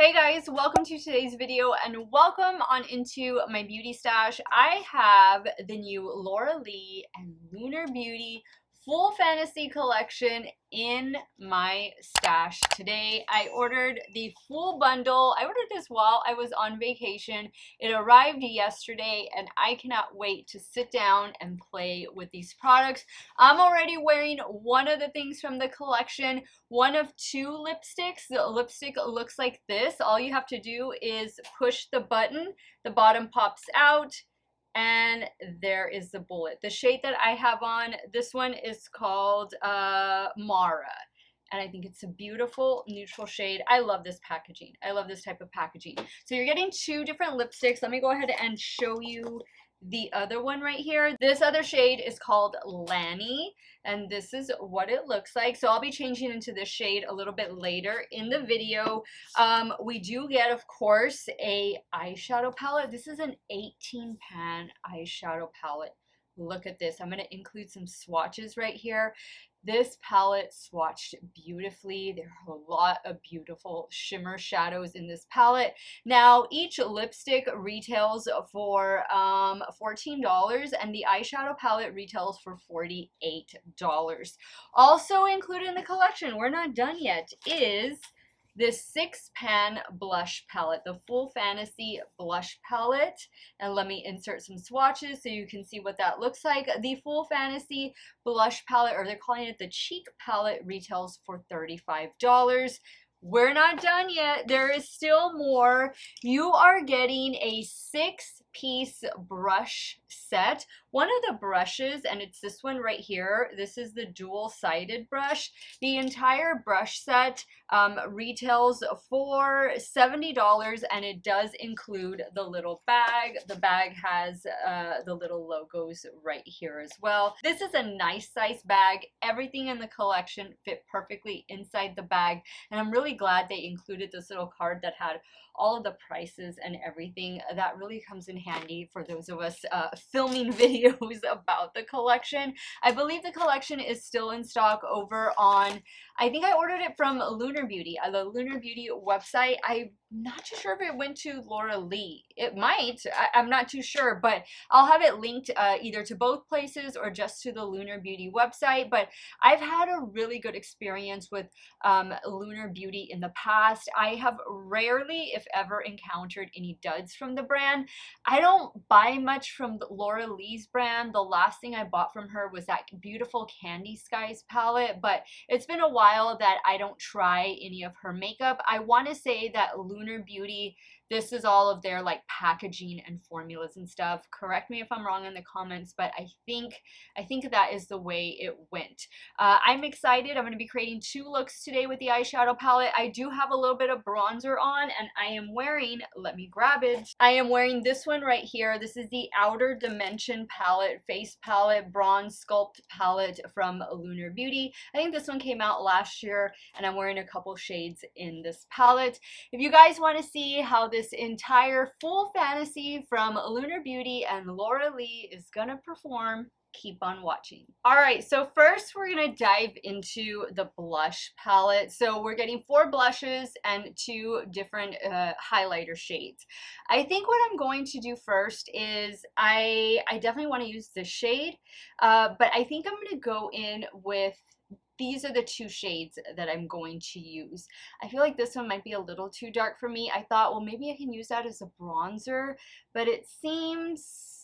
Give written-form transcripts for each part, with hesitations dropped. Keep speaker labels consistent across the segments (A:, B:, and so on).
A: Hey guys, welcome to today's video and welcome on into my beauty stash. I have the new Laura Lee and Lunar Beauty Full Fantasy Collection in my stash today. I ordered the full bundle. I ordered this while I was on vacation. It arrived yesterday and I cannot wait to sit down and play with these products. I'm already wearing one of the things from the collection, one of two lipsticks. The lipstick looks like this. All you have to do is push the button, the bottom pops out, and there is the bullet. The shade that I have on, this one is called Mara, and I think it's a beautiful neutral shade. I love this packaging. I love this type of packaging. So you're getting two different lipsticks. Let me go ahead and show you the other one right here. This other shade is called Lanny, and this is what it looks like. So I'll be changing into this shade a little bit later in the video. We do get, of course, a eyeshadow palette. This is an 18-pan eyeshadow palette. Look at this. I'm going to include some swatches right here. This palette swatched beautifully. There are a lot of beautiful shimmer shadows in this palette. Now, each lipstick retails for $14, and the eyeshadow palette retails for $48. Also included in the collection, we're not done yet, is this 6-pan blush palette, the Full Fantasy blush palette. And let me insert some swatches so you can see what that looks like. The Full Fantasy blush palette, or they're calling it the cheek palette, retails for $35. We're not done yet. There is still more. You are getting a 6-piece brush set. One of the brushes, and it's this one right here, this is the dual-sided brush. The entire brush set retails for $70, and it does include the little bag. The bag has the little logos right here as well. This is a nice size bag. Everything in the collection fit perfectly inside the bag, and I'm really glad they included this little card that had all of the prices and everything. That really comes in handy for those of us filming videos about the collection. I believe the collection is still in stock over on, I think I ordered it from Lunar Beauty, the Lunar Beauty website. I'm not too sure if it went to Laura Lee. It might. I'm not too sure, but I'll have it linked either to both places or just to the Lunar Beauty website. But I've had a really good experience with Lunar Beauty in the past. I have rarely, if ever, encountered any duds from the brand. I don't buy much from the Laura Lee's brand. The last thing I bought from her was that beautiful Candy Skies palette, but it's been a while that I don't try any of her makeup. I want to say that Lunar Beauty, this is all of their like packaging and formulas and stuff. Correct me if I'm wrong in the comments, but I think that is the way it went. I'm excited. I'm going to be creating two looks today with the eyeshadow palette. I do have a little bit of bronzer on, and I am wearing, let me grab it. I am wearing this one right here. This is the Outer Dimension palette, face palette, bronze sculpt palette from Lunar Beauty. I think this one came out last year, and I'm wearing a couple shades in this palette. If you guys want to see how this entire Full Fantasy from Lunar Beauty and Laura Lee is gonna perform, keep on watching. All right, so first we're gonna dive into the blush palette. So we're getting 4 blushes and 2 different highlighter shades. I think what I'm going to do first is I definitely want to use this shade, but I think I'm gonna go in with, these are the 2 shades that I'm going to use. I feel like this one might be a little too dark for me. I thought, well, maybe I can use that as a bronzer, but it seems,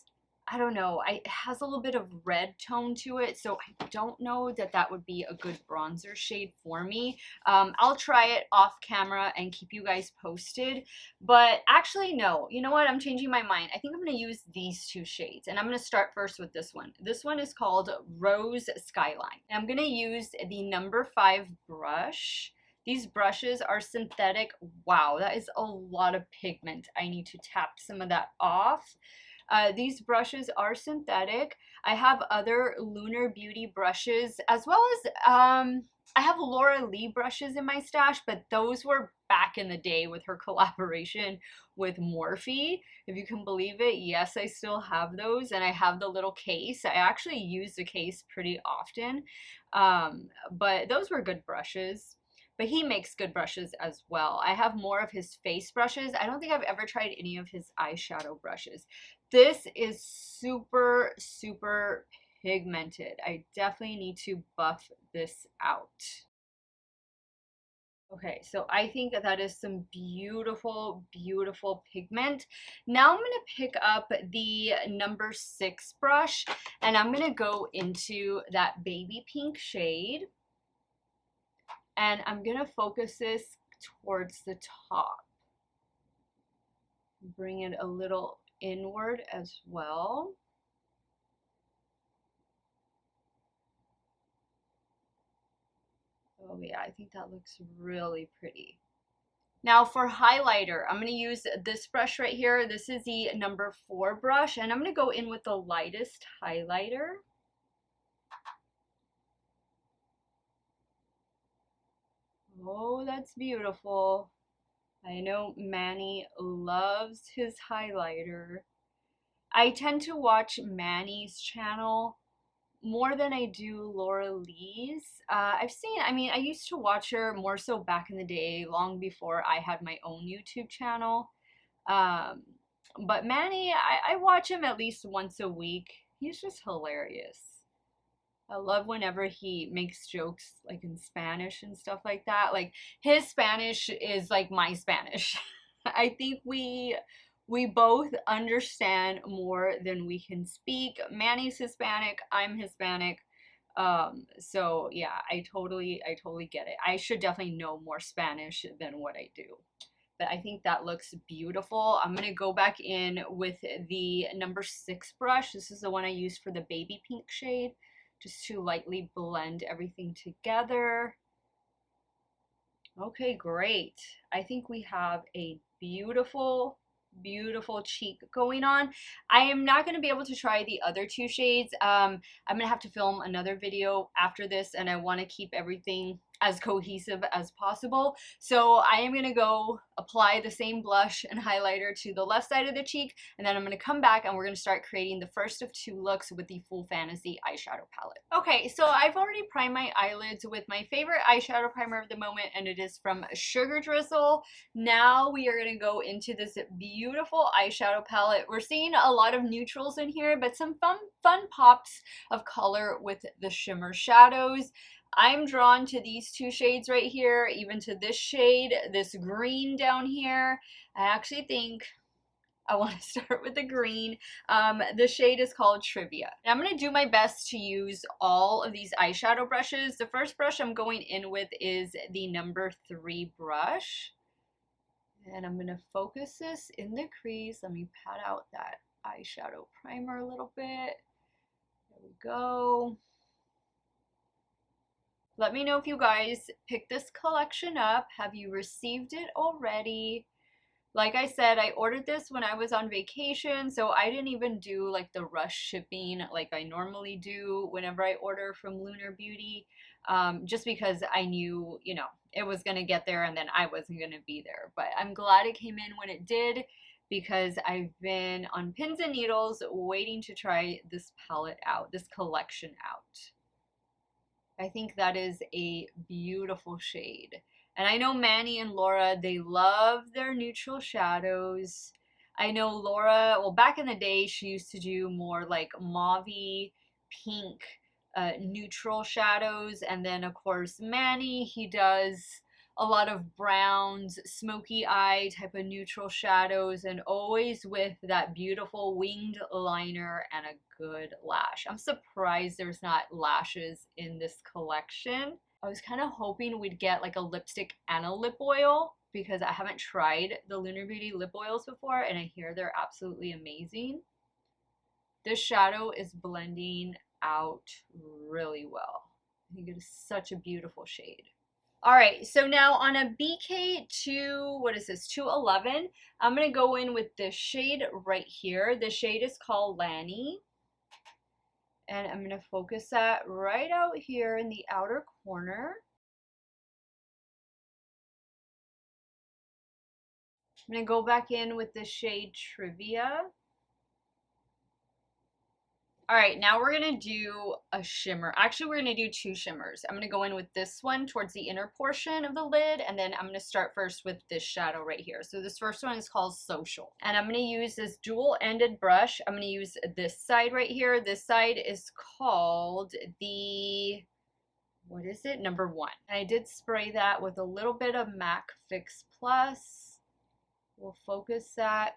A: I don't know, it has a little bit of red tone to it, so I don't know that that would be a good bronzer shade for me. I'll try it off camera and keep you guys posted, but actually no, you know what, I'm changing my mind. I think I'm going to use these 2 shades, and I'm going to start first with this one. This one is called Rose Skyline. I'm going to use the number 5 brush. These brushes are synthetic. Wow, that is a lot of pigment. I need to tap some of that off. These brushes are synthetic. I have other Lunar Beauty brushes, as well as I have Laura Lee brushes in my stash, but those were back in the day with her collaboration with Morphe, if you can believe it. Yes, I still have those, and I have the little case. I actually use the case pretty often, but those were good brushes. but he makes good brushes as well. I have more of his face brushes. I don't think I've ever tried any of his eyeshadow brushes. This is super, super pigmented. I definitely need to buff this out. Okay, so I think that is some beautiful, beautiful pigment. Now I'm going to pick up the number 6 brush, and I'm going to go into that baby pink shade, and I'm going to focus this towards the top. Bring it a little inward as well. Oh yeah, I think that looks really pretty. Now for highlighter, I'm going to use this brush right here. This is the number 4 brush, and I'm going to go in with the lightest highlighter. Oh, that's beautiful. I know Manny loves his highlighter. I tend to watch Manny's channel more than I do Laura Lee's. I mean, I used to watch her more so back in the day, long before I had my own YouTube channel. But Manny, I watch him at least once a week. He's just hilarious. I love whenever he makes jokes like in Spanish and stuff like that. Like his Spanish is like my Spanish. I think we both understand more than we can speak. Manny's Hispanic, I'm Hispanic. So yeah, I totally get it. I should definitely know more Spanish than what I do. But I think that looks beautiful. I'm going to go back in with the number 6 brush. This is the one I used for the baby pink shade, just to lightly blend everything together. Okay, great. I think we have a beautiful, beautiful cheek going on. I am not going to be able to try the other 2 shades. I'm going to have to film another video after this, and I want to keep everything as cohesive as possible. So I am going to go apply the same blush and highlighter to the left side of the cheek, and then I'm going to come back and we're going to start creating the first of 2 looks with the Full Fantasy eyeshadow palette. Okay, so I've already primed my eyelids with my favorite eyeshadow primer of the moment, and it is from Sugar Drizzle. Now we are going to go into this beautiful eyeshadow palette. We're seeing a lot of neutrals in here, but some fun pops of color with the shimmer shadows. I'm drawn to these 2 shades right here, even to this shade, this green down here. I actually think I want to start with the green. The shade is called Trivia. And I'm going to do my best to use all of these eyeshadow brushes. The first brush I'm going in with is the number 3 brush. And I'm going to focus this in the crease. Let me pat out that eyeshadow primer a little bit. There we go. Let me know if you guys picked this collection up. Have you received it already? Like I said, I ordered this when I was on vacation, so I didn't even do like the rush shipping like I normally do whenever I order from Lunar Beauty, just because I knew, you know, it was going to get there and then I wasn't going to be there. But I'm glad it came in when it did, because I've been on pins and needles waiting to try this palette out, this collection out. I think that is a beautiful shade. And I know Manny and Laura, they love their neutral shadows. I know Laura, well, back in the day, she used to do more like mauve-y, pink, neutral shadows. And then, of course, Manny, he does a lot of browns, smoky eye type of neutral shadows, and always with that beautiful winged liner and a good lash. I'm surprised there's not lashes in this collection. I was kind of hoping we'd get like a lipstick and a lip oil, because I haven't tried the Lunar Beauty lip oils before and I hear they're absolutely amazing. This shadow is blending out really well. I think it is such a beautiful shade. All right, so now on a BK2, what is this, 211, I'm going to go in with this shade right here. The shade is called Lanny. And I'm going to focus that right out here in the outer corner. I'm going to go back in with the shade Trivia. All right, now we're gonna do a shimmer. Actually, we're gonna do two shimmers. I'm gonna go in with this one towards the inner portion of the lid, and then I'm gonna start first with this shadow right here. So this first one is called Social. And I'm gonna use this dual-ended brush. I'm gonna use this side right here. This side is called the, what is it? Number 1. And I did spray that with a little bit of MAC Fix Plus. We'll focus that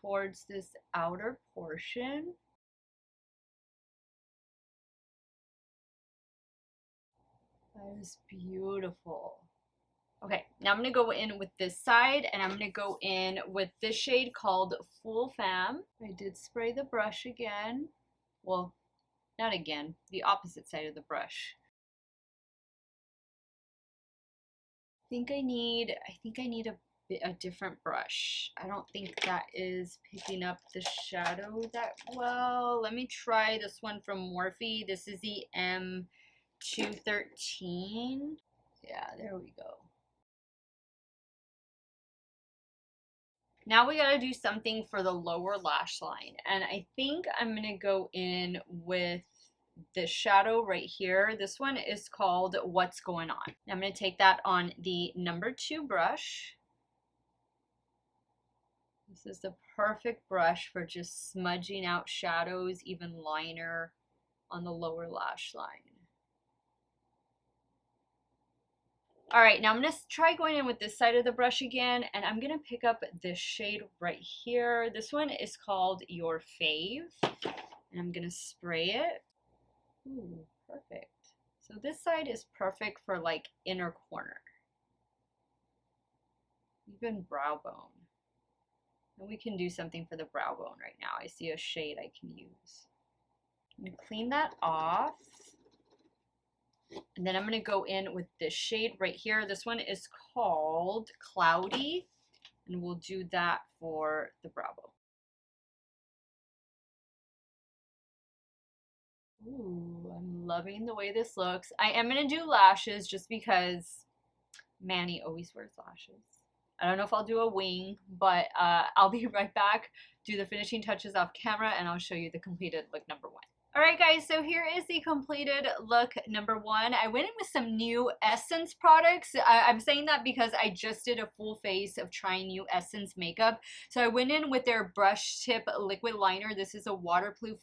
A: towards this outer portion. That is beautiful. Okay, now I'm going to go in with this side, and I'm going to go in with this shade called Full Femme. I did spray the brush again. Well, not again, the opposite side of the brush. I think I need a different brush. I don't think that is picking up the shadow that well. Let me try this one from Morphe. This is the M213. Yeah, there we go. Now we gotta do something for the lower lash line, and I think I'm gonna go in with this shadow right here. This one is called What's Going On. I'm gonna take that on the number 2 brush. This is the perfect brush for just smudging out shadows, even liner on the lower lash line. All right, now I'm gonna try going in with this side of the brush again, and I'm gonna pick up this shade right here. This one is called Your Fave, and I'm gonna spray it. Ooh, perfect. So this side is perfect for like inner corner, even brow bone. And we can do something for the brow bone right now. I see a shade I can use. I'm gonna clean that off. And then I'm going to go in with this shade right here. This one is called Cloudy, and we'll do that for the brow bone. Ooh, I'm loving the way this looks. I am going to do lashes just because Manny always wears lashes. I don't know if I'll do a wing, but I'll be right back, do the finishing touches off camera, and I'll show you the completed look number 1. Alright guys, so here is the completed look number 1. I went in with some new Essence products. I'm saying that because I just did a full face of trying new Essence makeup. So I went in with their brush tip liquid liner. This is a waterproof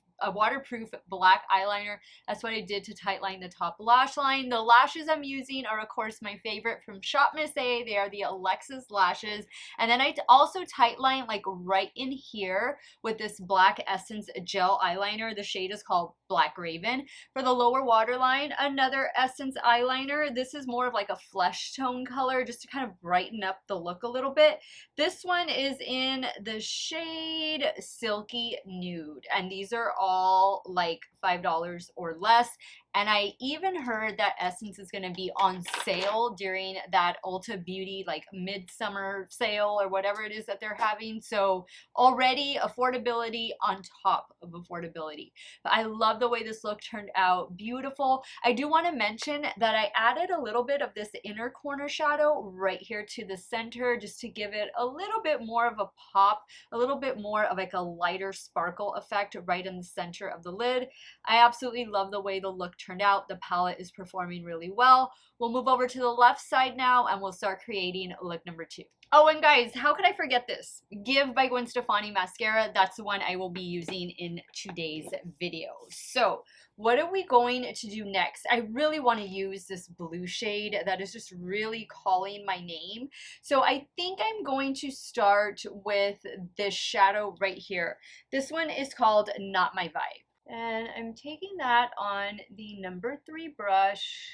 A: black eyeliner. That's what I did to tightline the top lash line. The lashes I'm using are of course my favorite from Shop Miss A. They are the Alexis lashes. And then I also tightline like right in here with this black Essence gel eyeliner. The shade is called Black Raven. For the lower waterline, another Essence eyeliner. This is more of like a flesh tone color just to kind of brighten up the look a little bit. This one is in the shade Silky Nude, and these are all like $5 or less. And I even heard that Essence is going to be on sale during that Ulta Beauty like midsummer sale or whatever it is that they're having. So already affordability on top of affordability. But I love the way this look turned out. Beautiful. I do want to mention that I added a little bit of this inner corner shadow right here to the center just to give it a little bit more of a pop, a little bit more of like a lighter sparkle effect right in the center of the lid. I absolutely love the way the look turned out. The palette is performing really well. We'll move over to the left side now and we'll start creating look number 2. Oh, and guys, how could I forget this? Give by Gwen Stefani mascara. That's the one I will be using in today's video. So what are we going to do next? I really want to use this blue shade that is just really calling my name. So I think I'm going to start with this shadow right here. This one is called Not My Vibe. And I'm taking that on the number 3 brush.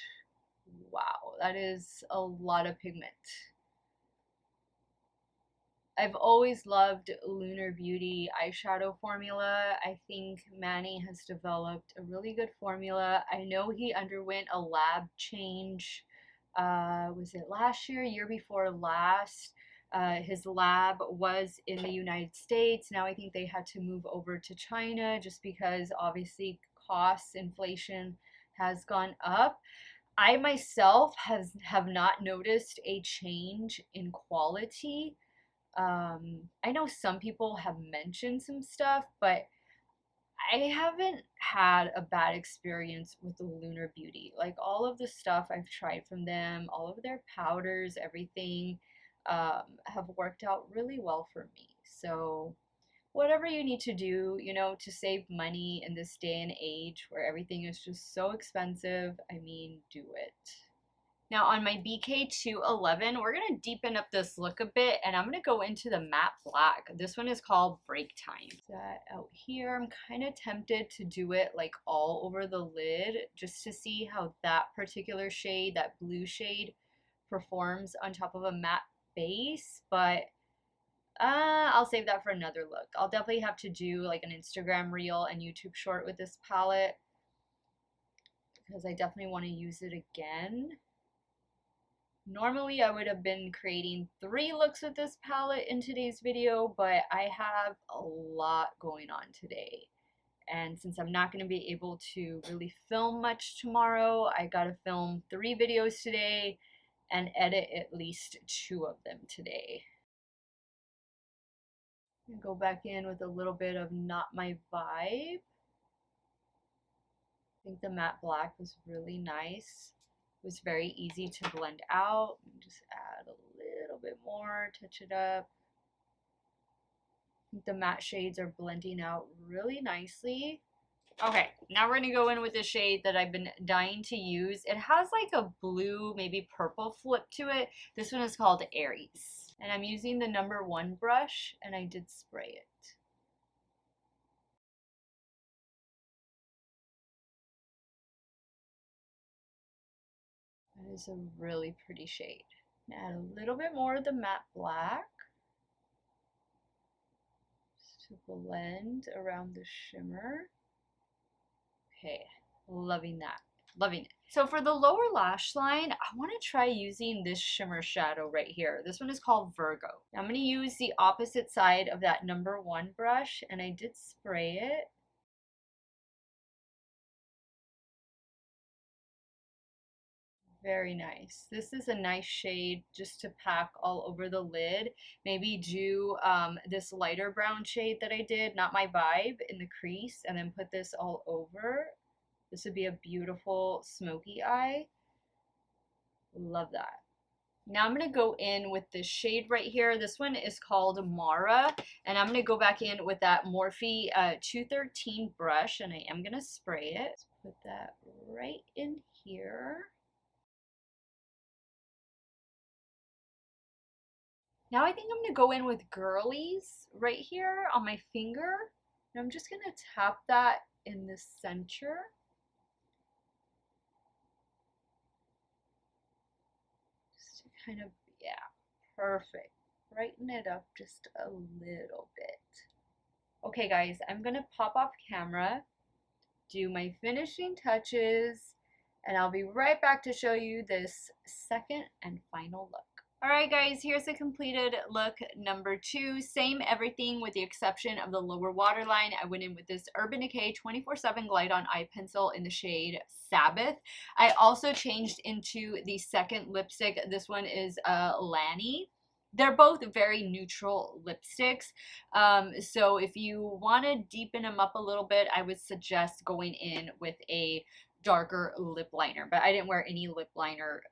A: Wow, that is a lot of pigment. I've always loved Lunar Beauty eyeshadow formula. I think Manny has developed a really good formula. I know he underwent a lab change. Was it last year before last? His lab was in the United States. Now I think they had to move over to China just because obviously costs, inflation has gone up. I myself have not noticed a change in quality. I know some people have mentioned some stuff, but I haven't had a bad experience with the Lunar Beauty. Like all of the stuff I've tried from them, all of their powders, everything have worked out really well for me. So whatever you need to do, you know, to save money in this day and age where everything is just so expensive, I mean, do it. Now on my BK211, we're going to deepen up this look a bit, and I'm going to go into the matte black. This one is called Break Time. That out here, I'm kind of tempted to do it like all over the lid just to see how that particular shade, that blue shade, performs on top of a matte base, but I'll save that for another look. I'll definitely have to do like an Instagram reel and YouTube short with this palette because I definitely want to use it again. Normally I would have been creating 3 looks with this palette in today's video, but I have a lot going on today. And since I'm not going to be able to really film much tomorrow, I got to film 3 videos today and edit at least 2 of them today. Go back in with a little bit of Not My Vibe. I think the matte black was really nice. It was very easy to blend out. Just add a little bit more, touch it up. I think the matte shades are blending out really nicely. Okay, now we're going to go in with a shade that I've been dying to use. It has like a blue, maybe purple flip to it. This one is called Aries. And I'm using the number 1 brush, and I did spray it. That is a really pretty shade. Add a little bit more of the matte black just to blend around the shimmer. Okay, loving that. Loving it. So for the lower lash line, I want to try using this shimmer shadow right here. This one is called Virgo. I'm going to use the opposite side of that number 1 brush, and I did spray it. Very nice. This is a nice shade just to pack all over the lid. Maybe do this lighter brown shade that I did, Not My Vibe, in the crease, and then put this all over. This would be a beautiful smoky eye. Love that. Now I'm going to go in with this shade right here. This one is called Mara, and I'm going to go back in with that Morphe 213 brush, and I am going to spray it. Let's put that right in here. Now I think I'm going to go in with Girlies right here on my finger, and I'm just going to tap that in the center. Just to kind of, yeah, perfect. Brighten it up just a little bit. Okay guys, I'm going to pop off camera, do my finishing touches, and I'll be right back to show you this second and final look. Alright guys, here's the completed look number 2. Same everything with the exception of the lower waterline. I went in with this Urban Decay 24/7 Glide On Eye Pencil in the shade Sabbath. I also changed into the second lipstick. This one is Lanny. They're both very neutral lipsticks, so if you want to deepen them up a little bit, I would suggest going in with a darker lip liner, but I didn't wear any lip liner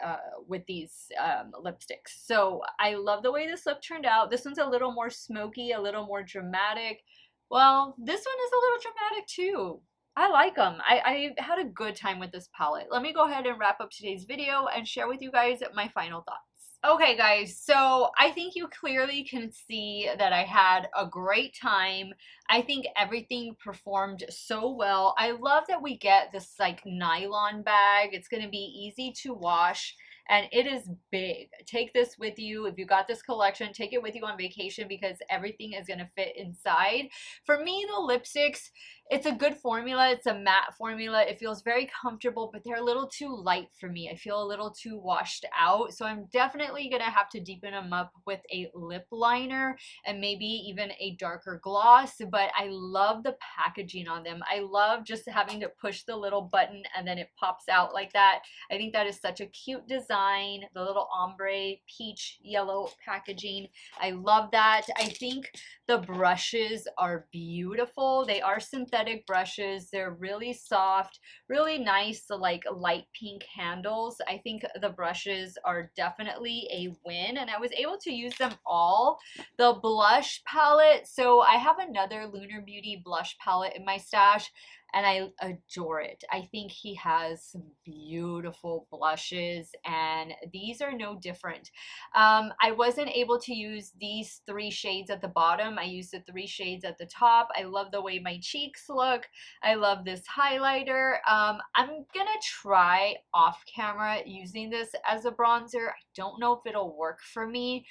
A: with these lipsticks. So I love the way this lip turned out. This one's a little more smoky, a little more dramatic. Well, this one is a little dramatic too. I like them. I had a good time with this palette. Let me go ahead and wrap up today's video and share with you guys my final thoughts. Okay guys, so I think you clearly can see that I had a great time. I think everything performed so well. I love that we get this like nylon bag. It's going to be easy to wash. And it is big. Take this with you. If you got this collection, take it with you on vacation because everything is going to fit inside. For me, the lipsticks, it's a good formula. It's a matte formula. It feels very comfortable, but they're a little too light for me. I feel a little too washed out. So I'm definitely going to have to deepen them up with a lip liner and maybe even a darker gloss. But I love the packaging on them. I love just having to push the little button and then it pops out like that. I think that is such a cute design. The little ombre peach yellow packaging. I love that. I think the brushes are beautiful. They are synthetic aesthetic brushes. They're really soft, really nice, like light pink handles. I think the brushes are definitely a win, and I was able to use them all. The blush palette, so I have another Lunar Beauty blush palette in my stash, and I adore it. I think he has some beautiful blushes, and these are no different. I wasn't able to use these 3 shades at the bottom. I used the 3 shades at the top. I love the way my cheeks look. I love this highlighter. I'm gonna try off camera using this as a bronzer. I don't know if it'll work for me.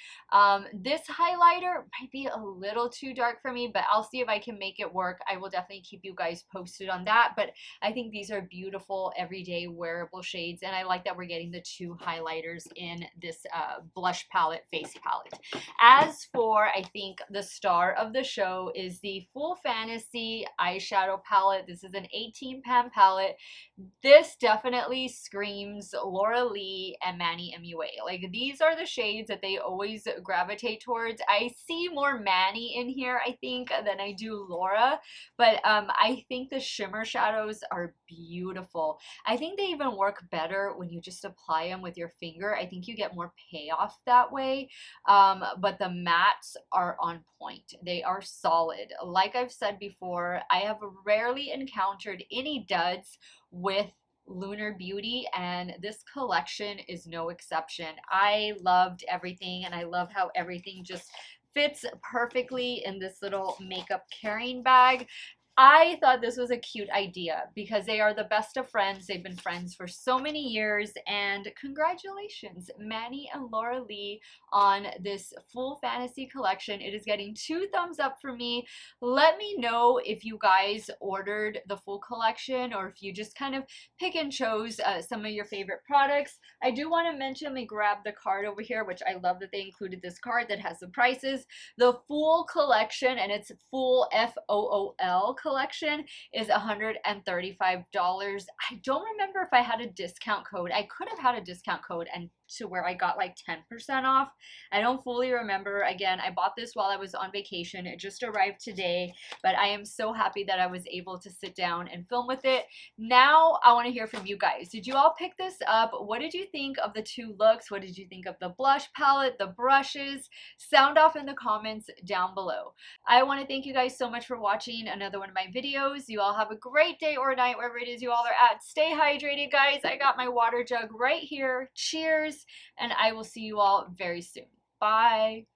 A: This highlighter might be a little too dark for me, but I'll see if I can make it work. I will definitely keep you guys posted on that, but I think these are beautiful everyday wearable shades, and I like that we're getting the 2 highlighters in this blush palette, face palette. As for, I think the star of the show is the Full Fantasy Eyeshadow Palette. This is an 18 pan palette. This definitely screams Laura Lee and Manny MUA. Like, these are the shades that they always gravitate towards. I see more Manny in here, I think, than I do Laura, but I think the shimmer shadows are beautiful. I think they even work better when you just apply them with your finger. I think you get more payoff that way, but the mattes are on point. They are solid. Like I've said before, I have rarely encountered any duds with Lunar Beauty, and this collection is no exception. I loved everything, and I love how everything just fits perfectly in this little makeup carrying bag. I thought this was a cute idea because they are the best of friends. They've been friends for so many years, and congratulations, Manny and Laura Lee, on this Full Fantasy collection. It is getting 2 thumbs up for me. Let me know if you guys ordered the full collection or if you just kind of pick and chose some of your favorite products. I do want to mention, they grabbed the card over here, which I love that they included this card that has the prices. The full collection, and it's full FOOL collection, is $135. I don't remember if I had a discount code. I could have had a discount code and to where I got like 10% off. I don't fully remember. Again, I bought this while I was on vacation. It just arrived today, but I am so happy that I was able to sit down and film with it. Now I want to hear from you guys. Did you all pick this up? What did you think of the 2 looks? What did you think of the blush palette, the brushes? Sound off in the comments down below. I want to thank you guys so much for watching another one of my videos. You all have a great day or night wherever it is you all are at. Stay hydrated, guys. I got my water jug right here. Cheers, and I will see you all very soon. Bye.